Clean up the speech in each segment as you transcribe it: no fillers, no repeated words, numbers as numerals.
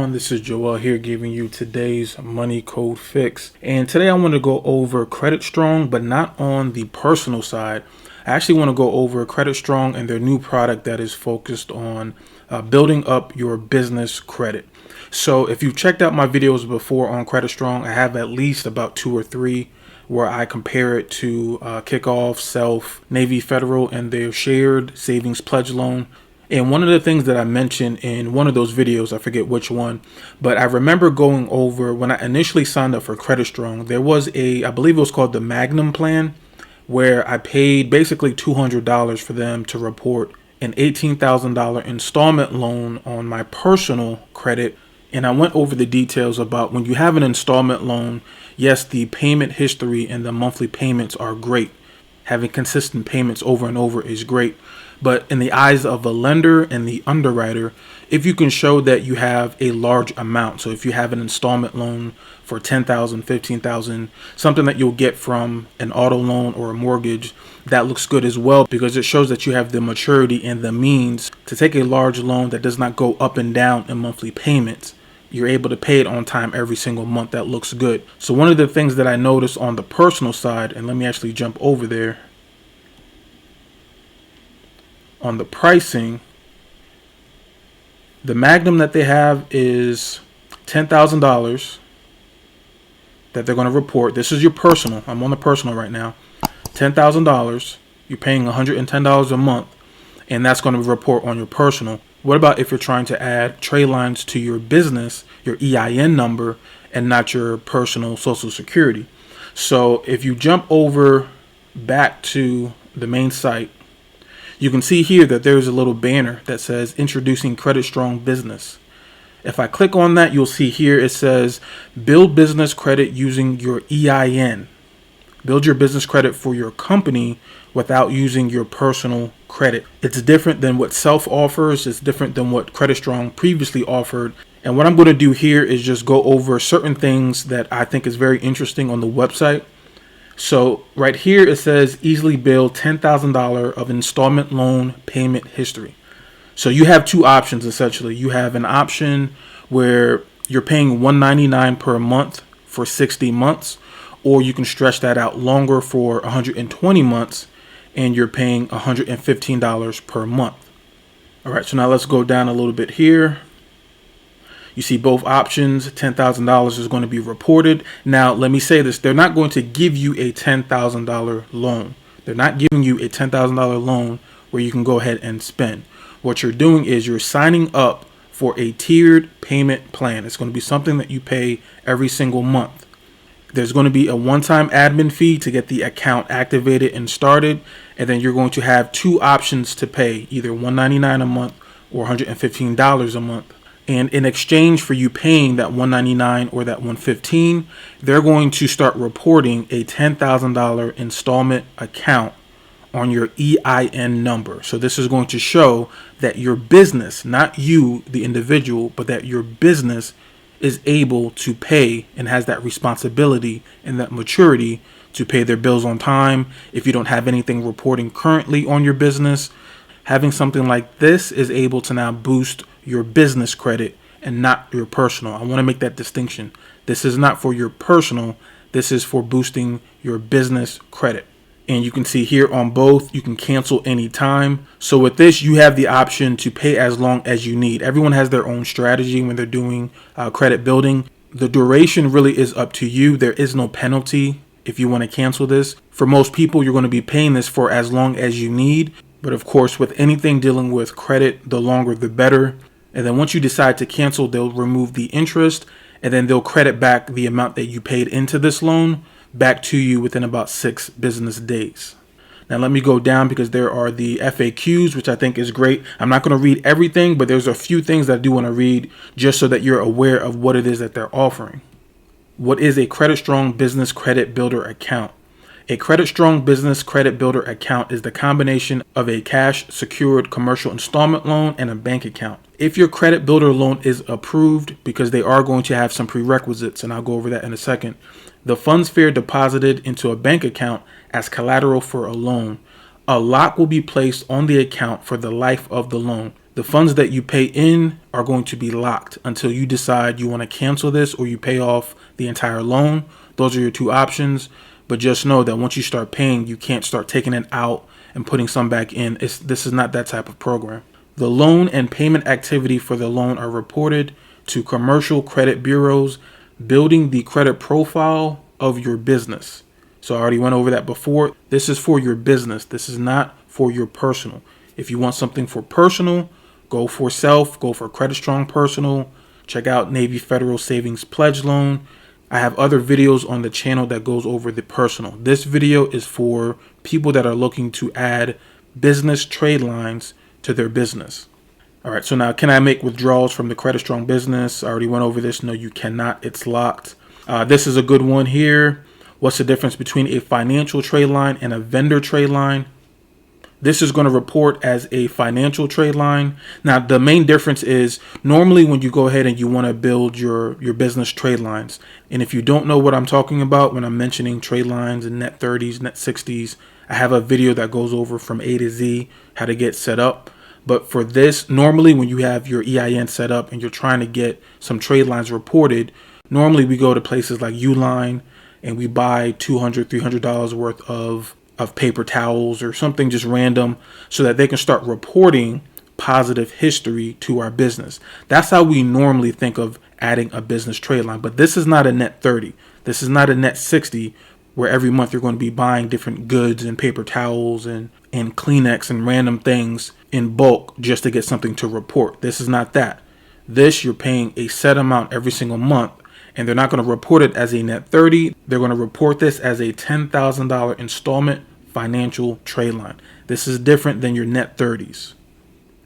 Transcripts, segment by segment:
everyone, this is Joel here giving you today's money code fix. And today I want to go over CreditStrong, but not on the personal side. I actually want to go over CreditStrong and their new product that is focused on building up your business credit. So if you've checked out my videos before on CreditStrong, I have at least about 2 or 3 where I compare it to Kickoff, Self, Navy Federal, and their shared savings pledge loan. And one of the things that I mentioned in one of those videos, I forget which one, but I remember going over when I initially signed up for CreditStrong, there was I believe it was called the Magnum plan, where I paid basically $200 for them to report an $18,000 installment loan on my personal credit. And I went over the details about when you have an installment loan, yes, the payment history and the monthly payments are great. Having consistent payments over and over is great. But in the eyes of a lender and the underwriter, if you can show that you have a large amount, so if you have an installment loan for $10,000, $15,000, something that you'll get from an auto loan or a mortgage, that looks good as well because it shows that you have the maturity and the means to take a large loan that does not go up and down in monthly payments. You're able to pay it on time every single month. That looks good. So one of the things that I noticed on the personal side, and let me actually jump over there. On the pricing, the Magnum that they have is $10,000 that they're going to report. This is your personal. I'm on the personal right now. $10,000. You're paying $110 a month, and that's going to report on your personal. What about if you're trying to add Tradelines to your business, your EIN number, and not your personal Social Security? So if you jump over back to the main site, you can see here that there's a little banner that says Introducing CreditStrong Business. If I click on that, you'll see here it says Build Business Credit Using Your EIN. Build your business credit for your company without using your personal credit. It's different than what Self offers. It's different than what CreditStrong previously offered. And what I'm going to do here is just go over certain things that I think is very interesting on the website. So right here it says easily build $10,000 of installment loan payment history. So you have two options essentially. You have an option where you're paying $199 per month for 60 months, or you can stretch that out longer for 120 months and you're paying $115 per month. All right, so now let's go down a little bit here. You see both options. $10,000 is going to be reported. Now, let me say this. They're not going to give you a $10,000 loan. They're not giving you a $10,000 loan where you can go ahead and spend. What you're doing is you're signing up for a tiered payment plan. It's going to be something that you pay every single month. There's going to be a one-time admin fee to get the account activated and started. And then you're going to have two options to pay, either $199 a month or $115 a month. And in exchange for you paying that $199 or that $115, they're going to start reporting a $10,000 installment account on your EIN number. So this is going to show that your business, not you, the individual, but that your business is able to pay and has that responsibility and that maturity to pay their bills on time. If you don't have anything reporting currently on your business, having something like this is able to now boost your business credit and not your personal. I want to make that distinction. This is not for your personal. This is for boosting your business credit. And you can see here on both, you can cancel anytime. So with this, you have the option to pay as long as you need. Everyone has their own strategy when they're doing credit building. The duration really is up to you. There is no penalty if you want to cancel this. For most people, you're going to be paying this for as long as you need. But of course, with anything dealing with credit, the longer the better. And then once you decide to cancel, they'll remove the interest and then they'll credit back the amount that you paid into this loan back to you within about 6 business days. Now let me go down because there are the FAQs, which I think is great. I'm not going to read everything, but there's a few things that I do want to read just so that you're aware of what it is that they're offering. What is a CreditStrong Business Credit Builder account? A CreditStrong Business Credit Builder account is the combination of a cash secured commercial installment loan and a bank account. If your credit builder loan is approved, because they are going to have some prerequisites, and I'll go over that in a second, the funds are deposited into a bank account as collateral for a loan. A lock will be placed on the account for the life of the loan. The The funds that you pay in are going to be locked until you decide you want to cancel this or you pay off the entire loan. Those are your two options. But just know that once you start paying, you can't start taking it out and putting some back in. This is not that type of program. The loan and payment activity for the loan are reported to commercial credit bureaus, building the credit profile of your business. So I already went over that before. This is for your business. This is not for your personal. If you want something for personal, go for self, go for CreditStrong Personal. Check out Navy Federal Savings Pledge Loan. I have other videos on the channel that goes over the personal. This video is for people that are looking to add business trade lines to their business. All right, so now can I make withdrawals from the CreditStrong business? I already went over this. No, you cannot. It's locked. This is a good one here. What's the difference between a financial trade line and a vendor trade line? This is going to report as a financial trade line. Now, the main difference is normally when you go ahead and you want to build your business trade lines. And if you don't know what I'm talking about when I'm mentioning trade lines and net 30s, net 60s, I have a video that goes over from A to Z how to get set up. But for this, normally when you have your EIN set up and you're trying to get some trade lines reported, normally we go to places like Uline and we buy $200, $300 worth of paper towels or something just random so that they can start reporting positive history to our business. That's how we normally think of adding a business trade line. But this is not a net 30. This is not a net 60 where every month you're going to be buying different goods and paper towels and Kleenex and random things in bulk just to get something to report. This is not that. This, you're paying a set amount every single month. And they're not going to report it as a net 30. They're going to report this as a $10,000 installment financial trade line. This is different than your net 30s.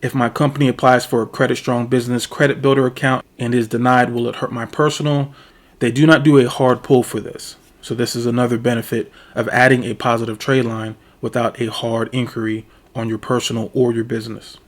If my company applies for a CreditStrong Business Credit Builder account and is denied, will it hurt my personal? They do not do a hard pull for this. So this is another benefit of adding a positive trade line without a hard inquiry on your personal or your business.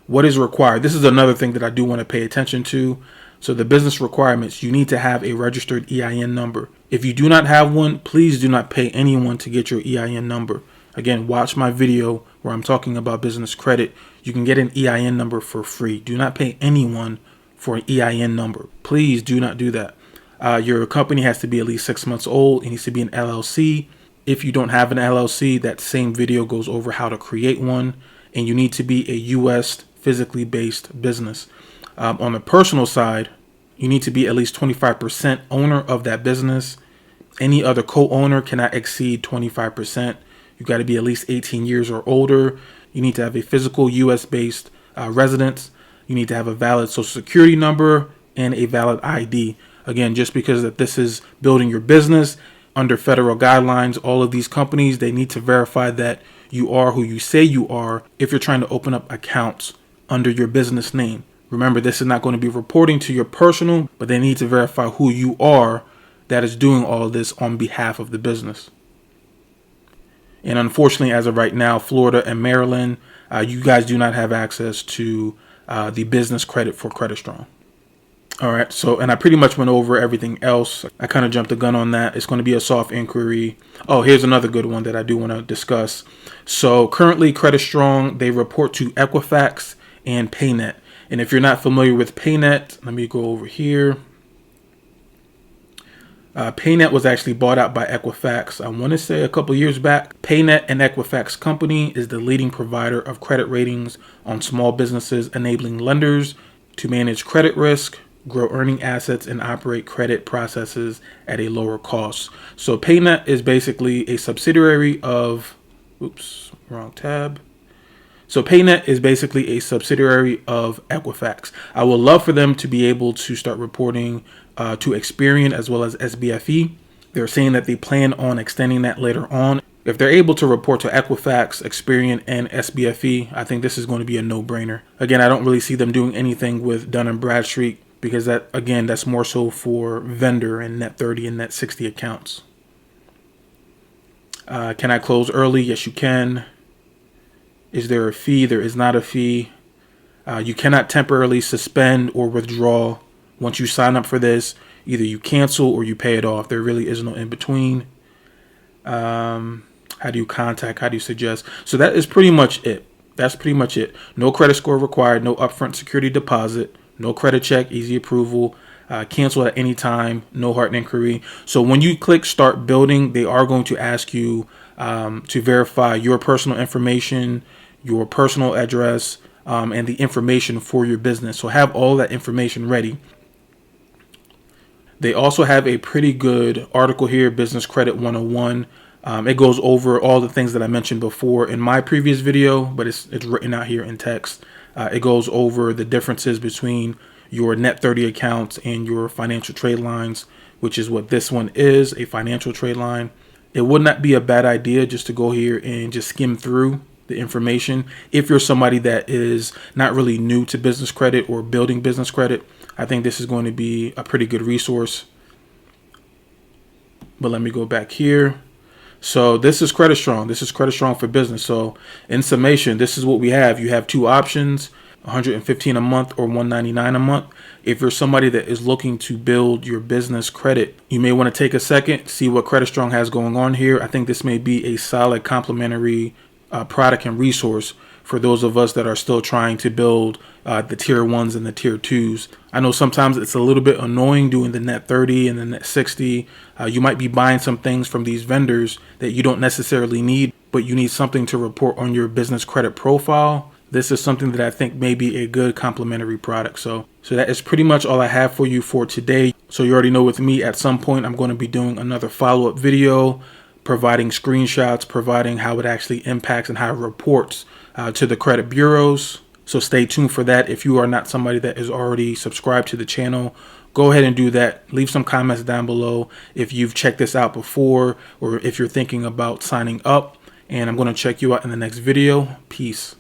What is required? This is another thing that I do want to pay attention to. So the business requirements, you need to have a registered EIN number. If you do not have one, please do not pay anyone to get your EIN number. Again, watch my video where I'm talking about business credit. You can get an EIN number for free. Do not pay anyone for an EIN number. Please do not do that. Your company has to be at least 6 months old. It needs to be an LLC. If you don't have an LLC, that same video goes over how to create one. And you need to be a U.S. physically based business. On the personal side, you need to be at least 25% owner of that business. Any other co-owner cannot exceed 25%. You got to be at least 18 years or older. You need to have a physical U.S.-based residence. You need to have a valid social security number and a valid ID. Again, just because that this is building your business under federal guidelines, all of these companies, they need to verify that you are who you say you are if you're trying to open up accounts under your business name. Remember, this is not going to be reporting to your personal, but they need to verify who you are that is doing all of this on behalf of the business. And unfortunately, as of right now, Florida and Maryland, you guys do not have access to the business credit for CreditStrong. All right. So, and I pretty much went over everything else. I kind of jumped the gun on that. It's going to be a soft inquiry. Oh, here's another good one that I do want to discuss. So currently CreditStrong, they report to Equifax and PayNet. And if you're not familiar with PayNet, let me go over here. PayNet was actually bought out by Equifax, I want to say a couple years back. PayNet and Equifax Company is the leading provider of credit ratings on small businesses, enabling lenders to manage credit risk, grow earning assets, and operate credit processes at a lower cost. So PayNet is basically a subsidiary of, So PayNet is basically a subsidiary of Equifax. I would love for them to be able to start reporting to Experian as well as SBFE. They're saying that they plan on extending that later on. If they're able to report to Equifax, Experian, and SBFE, I think this is going to be a no-brainer. Again, I don't really see them doing anything with Dun & Bradstreet because that's more so for vendor and net 30 and net 60 accounts. Can I close early? Yes, you can. Is there a fee? There is not a fee. You cannot temporarily suspend or withdraw once you sign up for this. Either you cancel or you pay it off. There really is no in between. How do you contact? How do you suggest? So that is pretty much it. That's pretty much it. No credit score required, no upfront security deposit, no credit check, easy approval, cancel at any time, no hard inquiry. So when you click start building, they are going to ask you to verify your personal information, your personal address, and the information for your business. So have all that information ready. They also have a pretty good article here, Business Credit 101. It goes over all the things that I mentioned before in my previous video, but it's written out here in text. It goes over the differences between your net 30 accounts and your financial trade lines, which is what this one is, a financial trade line. It would not be a bad idea just to go here and just skim through the information. If you're somebody that is not really new to business credit or building business credit, I think this is going to be a pretty good resource. But let me go back here. So this is CreditStrong. This is CreditStrong for business. So in summation, this is what we have. You have two options, $115 a month or $199 a month. If you're somebody that is looking to build your business credit, you may want to take a second, see what CreditStrong has going on here. I think this may be a solid complementary product and resource for those of us that are still trying to build the tier 1s and the tier 2s. I know sometimes it's a little bit annoying doing the net 30 and the net 60. You might be buying some things from these vendors that you don't necessarily need, but you need something to report on your business credit profile. This is something that I think may be a good complementary product. So that is pretty much all I have for you for today. So you already know with me, at some point, I'm going to be doing another follow-up video, providing screenshots, providing how it actually impacts and how it reports to the credit bureaus. So stay tuned for that. If you are not somebody that is already subscribed to the channel, go ahead and do that. Leave some comments down below if you've checked this out before or if you're thinking about signing up. And I'm going to check you out in the next video. Peace.